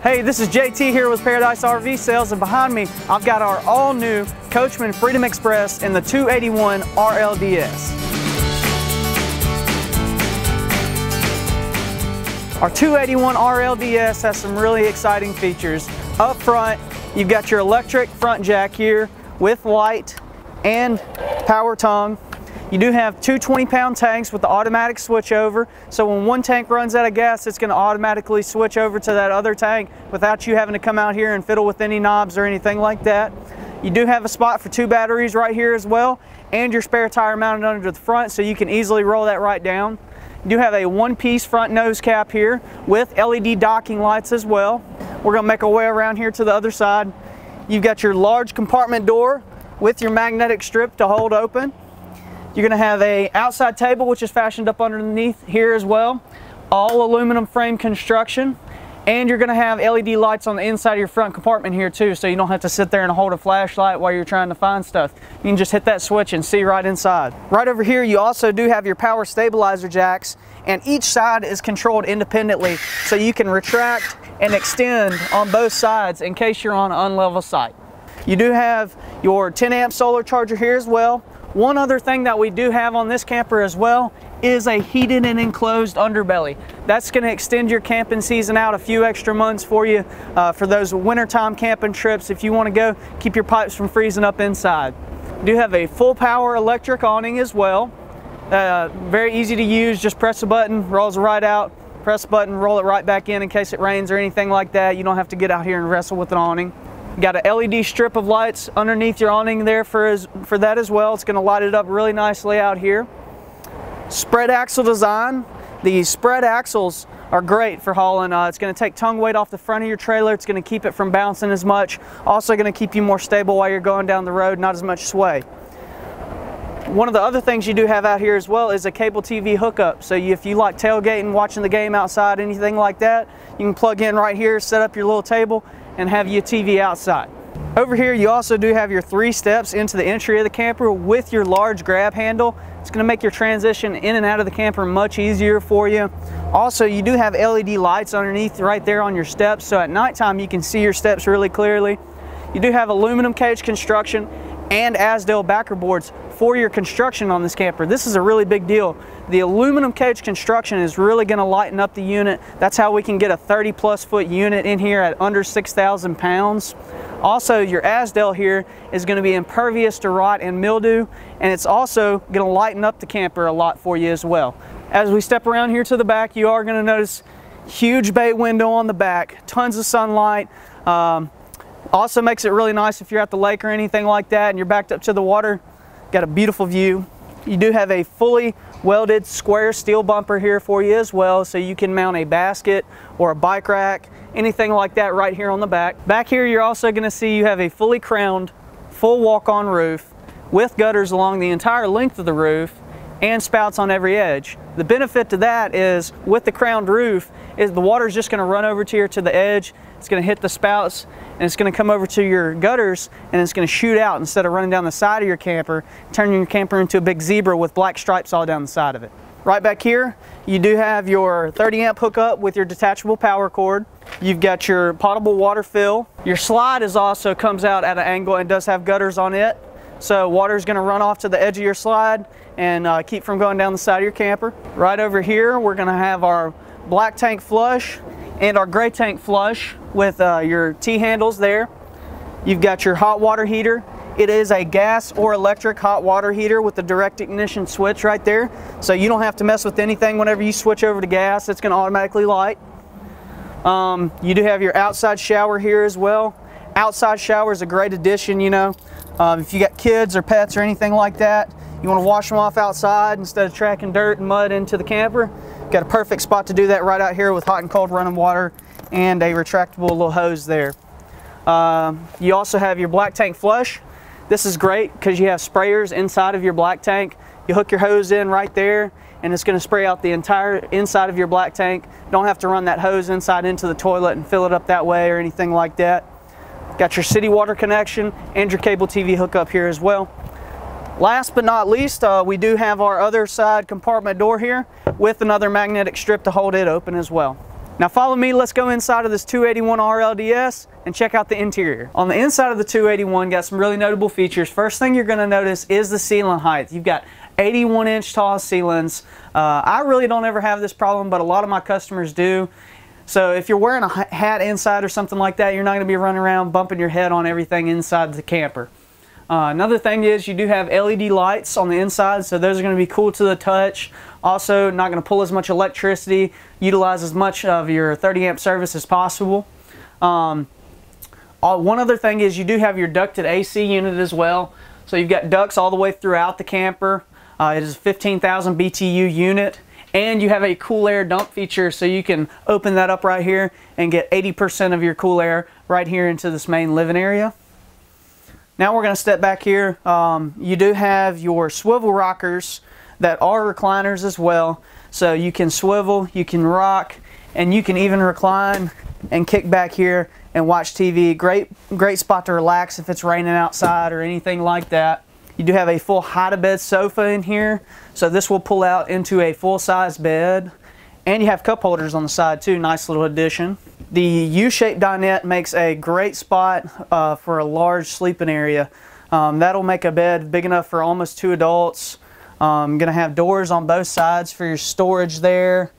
Hey, this is JT here with Paradise RV Sales, and behind me I've got our all-new Coachmen Freedom Express in the 281 RLDS. Our 281 RLDS has some really exciting features. Up front, you've got your electric front jack here with light and power tongue. You do have two 20-pound tanks with the automatic switchover, so when one tank runs out of gas, it's going to automatically switch over to that other tank without you having to come out here and fiddle with any knobs or anything like that. You do have a spot for two batteries right here as well, and your spare tire mounted under the front, so you can easily roll that right down. You do have a one-piece front nose cap here with LED docking lights as well. We're going to make our way around here to the other side. You've got your large compartment door with your magnetic strip to hold open. You're going to have an outside table which is fashioned up underneath here as well. All aluminum frame construction. And you're going to have LED lights on the inside of your front compartment here too, so you don't have to sit there and hold a flashlight while you're trying to find stuff. You can just hit that switch and see right inside. Right over here you also do have your power stabilizer jacks, and each side is controlled independently, so you can retract and extend on both sides in case you're on an unlevel site. You do have your 10 amp solar charger here as well. One other thing that we do have on this camper as well is a heated and enclosed underbelly. That's going to extend your camping season out a few extra months for you for those wintertime camping trips. If you want to go, keep your pipes from freezing up inside. You do have a full power electric awning as well. Very easy to use. Just press a button, rolls right out. Press a button, roll it right back in case it rains or anything like that. You don't have to get out here and wrestle with an awning. Got an LED strip of lights underneath your awning there for that as well. It's going to light it up really nicely out here. Spread axle design. These spread axles are great for hauling. It's going to take tongue weight off the front of your trailer. It's going to keep it from bouncing as much. Also going to keep you more stable while you're going down the road, not as much sway. One of the other things you do have out here as well is a cable TV hookup. So if you like tailgating, watching the game outside, anything like that, you can plug in right here, set up your little table, and have your TV outside. Over here you also do have your 3 steps into the entry of the camper with your large grab handle. It's going to make your transition in and out of the camper much easier for you. Also, you do have LED lights underneath right there on your steps, so at nighttime you can see your steps really clearly. You do have aluminum cage construction and Asdale backer boards for your construction on this camper. This is a really big deal. The aluminum cage construction is really going to lighten up the unit. That's how we can get a 30+ foot unit in here at under 6,000 pounds. Also, your Asdale here is going to be impervious to rot and mildew, and it's also going to lighten up the camper a lot for you as well. As we step around here to the back, you are going to notice huge bay window on the back, tons of sunlight. Also makes it really nice if you're at the lake or anything like that and you're backed up to the water. Got a beautiful view. You do have a fully welded square steel bumper here for you as well, so you can mount a basket or a bike rack, anything like that right here on the back. Back here you're also going to see you have a fully crowned, full walk-on roof with gutters along the entire length of the roof and spouts on every edge. The benefit to that is with the crowned roof is the water is just going to run over to here to the edge. It's going to hit the spouts and it's going to come over to your gutters and it's going to shoot out instead of running down the side of your camper, turning your camper into a big zebra with black stripes all down the side of it. Right back here you do have your 30 amp hookup with your detachable power cord. You've got your potable water fill. Your slide also comes out at an angle and does have gutters on it. So water is going to run off to the edge of your slide and keep from going down the side of your camper. Right over here we're going to have our black tank flush and our gray tank flush with your T-handles there. You've got your hot water heater. It is a gas or electric hot water heater with the direct ignition switch right there. So you don't have to mess with anything whenever you switch over to gas. It's going to automatically light. You do have your outside shower here as well. Outside shower is a great addition, you know. If you got kids or pets or anything like that, you want to wash them off outside instead of tracking dirt and mud into the camper. Got a perfect spot to do that right out here with hot and cold running water and a retractable little hose there. You also have your black tank flush. This is great because you have sprayers inside of your black tank. You hook your hose in right there and it's going to spray out the entire inside of your black tank. You don't have to run that hose inside into the toilet and fill it up that way or anything like that. Got your city water connection and your cable TV hookup here as well. Last but not least, we do have our other side compartment door here with another magnetic strip to hold it open as well. Now follow me, let's go inside of this 281 RLDS and check out the interior. On the inside of the 281, got some really notable features. First thing you're going to notice is the ceiling height. You've got 81-inch tall ceilings. I really don't ever have this problem, but a lot of my customers do. So if you're wearing a hat inside or something like that, you're not going to be running around bumping your head on everything inside the camper. Another thing is you do have LED lights on the inside, so those are going to be cool to the touch. Also, not going to pull as much electricity, utilize as much of your 30 amp service as possible. One other thing is you do have your ducted AC unit as well. So you've got ducts all the way throughout the camper. It is a 15,000 BTU unit, and you have a cool air dump feature, so you can open that up right here and get 80% of your cool air right here into this main living area. Now we're going to step back here. You do have your swivel rockers that are recliners as well, so you can swivel, you can rock, and you can even recline and kick back here and watch TV. Great spot to relax if it's raining outside or anything like that. You do have a full hide-to-bed sofa in here, so this will pull out into a full-size bed. And you have cup holders on the side too, nice little addition. The U-shaped dinette makes a great spot for a large sleeping area. That'll make a bed big enough for almost 2 adults. Gonna have doors on both sides for your storage there,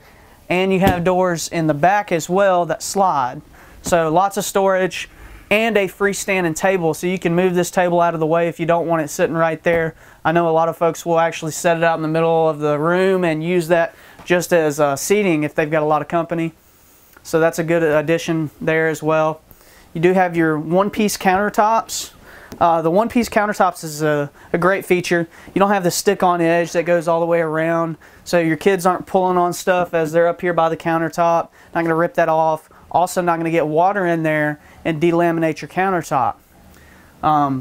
and you have doors in the back as well that slide. So lots of storage and a freestanding table, so you can move this table out of the way if you don't want it sitting right there. I know a lot of folks will actually set it out in the middle of the room and use that just as seating if they've got a lot of company. So that's a good addition there as well. You do have your one-piece countertops. The one-piece countertops is a great feature. You don't have the stick-on edge that goes all the way around, so your kids aren't pulling on stuff as they're up here by the countertop. Not going to rip that off. Also not going to get water in there and delaminate your countertop.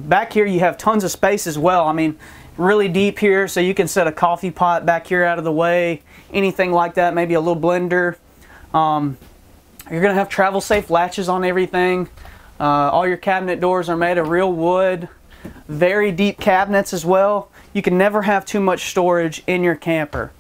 Back here you have tons of space as well. I mean, really deep here, so you can set a coffee pot back here out of the way, anything like that, maybe a little blender. You're going to have travel safe latches on everything. All your cabinet doors are made of real wood. Very deep cabinets as well. You can never have too much storage in your camper.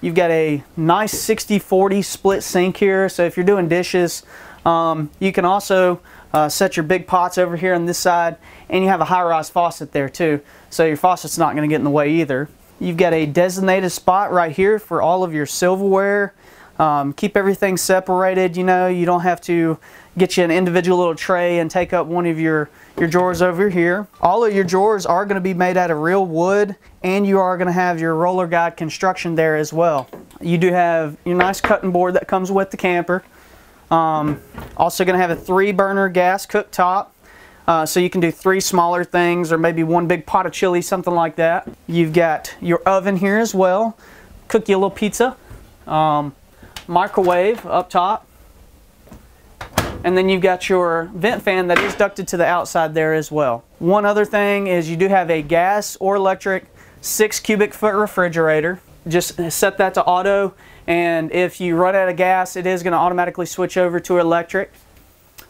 You've got a nice 60-40 split sink here, so if you're doing dishes, you can also set your big pots over here on this side, and you have a high-rise faucet there too, so your faucet's not going to get in the way either. You've got a designated spot right here for all of your silverware. Keep everything separated, you know, you don't have to get you an individual little tray and take up one of your drawers over here. All of your drawers are going to be made out of real wood, and you are going to have your roller guide construction there as well. You do have your nice cutting board that comes with the camper. Also going to have a 3-burner gas cooktop, so you can do 3 smaller things or maybe 1 big pot of chili, something like that. You've got your oven here as well, cook you a little pizza. Microwave up top, and then you've got your vent fan that is ducted to the outside there as well. One other thing is you do have a gas or electric 6 cubic foot refrigerator. Just set that to auto, and if you run out of gas, it is going to automatically switch over to electric,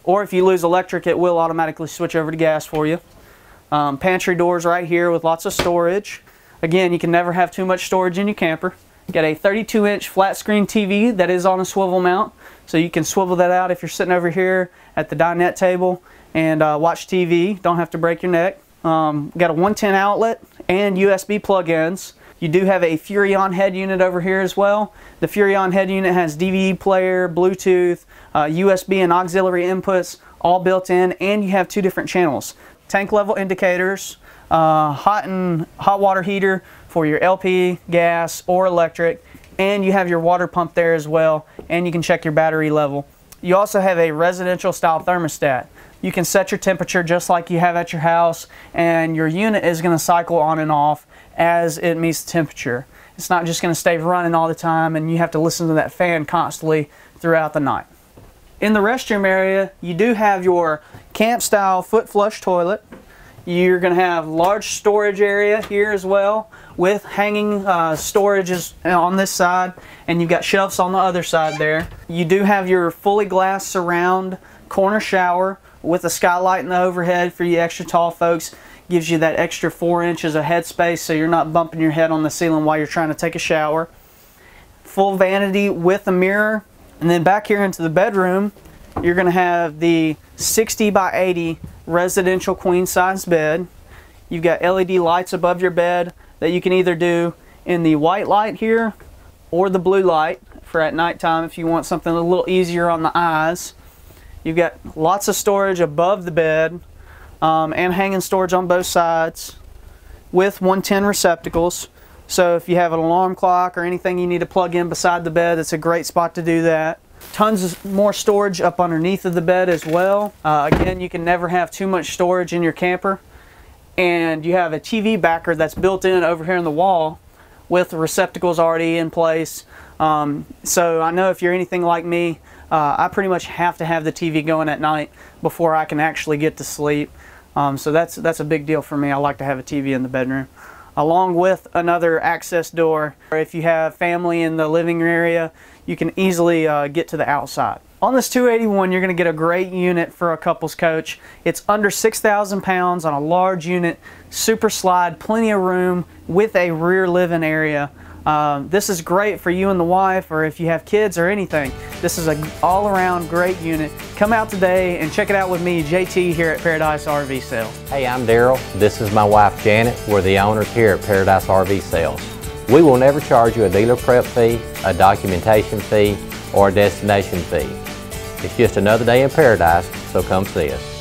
or if you lose electric, it will automatically switch over to gas for you. Pantry doors right here with lots of storage. Again, you can never have too much storage in your camper. Got a 32-inch flat screen TV that is on a swivel mount, so you can swivel that out if you're sitting over here at the dinette table and watch TV. Don't have to break your neck. Got a 110 outlet and USB plug-ins. You do have a Furrion head unit over here as well. The Furrion head unit has DVD player, Bluetooth, USB and auxiliary inputs all built in, and you have 2 different channels. Tank level indicators, hot water heater for your LP, gas, or electric, and you have your water pump there as well, and you can check your battery level. You also have a residential style thermostat. You can set your temperature just like you have at your house, and your unit is going to cycle on and off as it meets the temperature. It's not just going to stay running all the time and you have to listen to that fan constantly throughout the night. In the restroom area, you do have your camp style foot flush toilet. You're going to have large storage area here as well, with hanging storages on this side, and you've got shelves on the other side there. You do have your fully glass surround corner shower with a skylight in the overhead for you extra tall folks. Gives you that extra 4 inches of head space so you're not bumping your head on the ceiling while you're trying to take a shower. Full vanity with a mirror. And then back here into the bedroom, you're going to have the 60 by 80 residential queen size bed. You've got LED lights above your bed that you can either do in the white light here or the blue light for at nighttime if you want something a little easier on the eyes. You've got lots of storage above the bed and hanging storage on both sides with 110 receptacles. So if you have an alarm clock or anything you need to plug in beside the bed, it's a great spot to do that. Tons more storage up underneath of the bed as well. Again, you can never have too much storage in your camper. And you have a TV backer that's built in over here in the wall with the receptacles already in place. So I know if you're anything like me, I pretty much have to have the TV going at night before I can actually get to sleep. So that's a big deal for me. I like to have a TV in the bedroom, along with another access door. If you have family in the living area, you can easily get to the outside. On this 281, you're going to get a great unit for a couples coach. It's under 6,000 pounds on a large unit, super slide, plenty of room with a rear living area. This is great for you and the wife, or if you have kids or anything. This is an all-around great unit. Come out today and check it out with me, JT, here at Paradise RV Sales. Hey, I'm Daryl. This is my wife, Janet. We're the owners here at Paradise RV Sales. We will never charge you a dealer prep fee, a documentation fee, or a destination fee. It's just another day in paradise, so come see us.